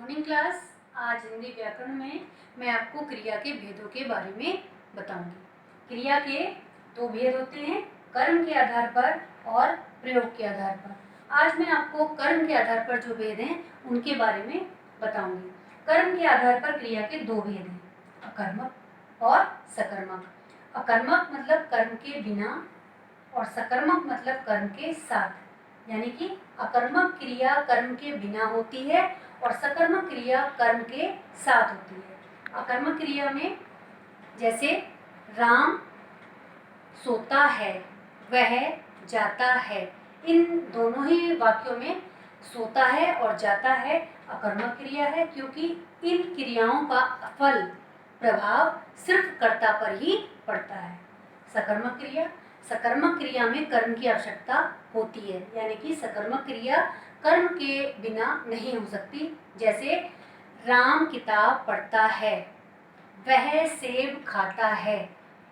Morning class. आज हिंदी व्याकरण में मैं आपको क्रिया के भेदों के बारे में बताऊंगी। क्रिया के दो भेद होते हैं, कर्म के आधार पर और प्रयोग के आधार पर। आज मैं आपको कर्म के आधार पर जो भेद हैं उनके बारे में बताऊंगी। कर्म के आधार पर क्रिया के दो भेद हैं, अकर्मक और सकर्मक। अकर्मक मतलब कर्म के बिना और सकर्मक मतलब कर्म के साथ, यानी कि अकर्मक क्रिया कर्म के बिना होती है और सकर्मक क्रिया कर्म के साथ होती है। अकर्मक क्रिया में जैसे राम सोता है, वह जाता है, इन दोनों ही वाक्यों में सोता है और जाता है अकर्मक क्रिया है, क्योंकि इन क्रियाओं का फल प्रभाव सिर्फ कर्ता पर ही पड़ता है। सकर्मक क्रिया में कर्म की आवश्यकता होती है, यानी कि सकर्मक क्रिया कर्म के बिना नहीं हो सकती। जैसे राम किताब पढ़ता है, वह सेब खाता है।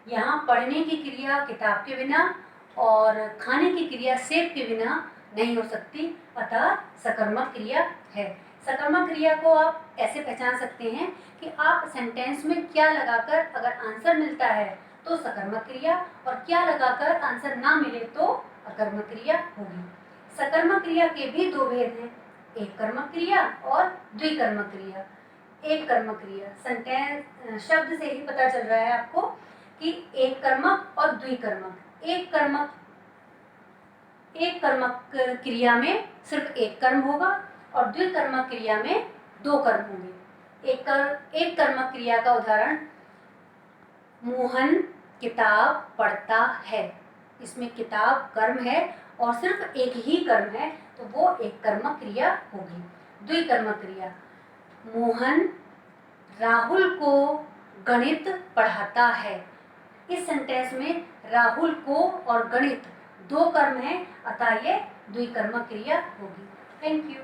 यहाँ पढ़ने की क्रिया किताब के बिना और खाने की क्रिया सेब के बिना नहीं हो सकती, अतः सकर्मक क्रिया है। सकर्मक क्रिया को आप ऐसे पहचान सकते हैं कि आप सेंटेंस में क्या लगाकर अगर आंसर मिलता है तो सकर्मक क्रिया, और क्या लगाकर आंसर ना मिले तो अकर्मक क्रिया होगी। सकर्मक क्रिया के भी दो भेद हैं, एक कर्मक क्रिया और द्विकर्मक क्रिया। एक कर्मक क्रिया सेंटेंस शब्द से ही पता चल रहा है आपको कि एक कर्मक और द्विकर्मक। एक कर्मक क्रिया में सिर्फ एक कर्म होगा और द्विकर्मक क्रिया में दो कर्म होंगे। एक कर्मक क्रिया का उदाहरण, मोहन किताब पढ़ता है। इसमें किताब कर्म है और सिर्फ एक ही कर्म है, तो वो एक कर्मक क्रिया होगी। द्विकर्मक क्रिया, मोहन राहुल को गणित पढ़ाता है। इस सेंटेंस में राहुल को और गणित दो कर्म है, अतः ये द्विकर्मक क्रिया होगी। Thank you.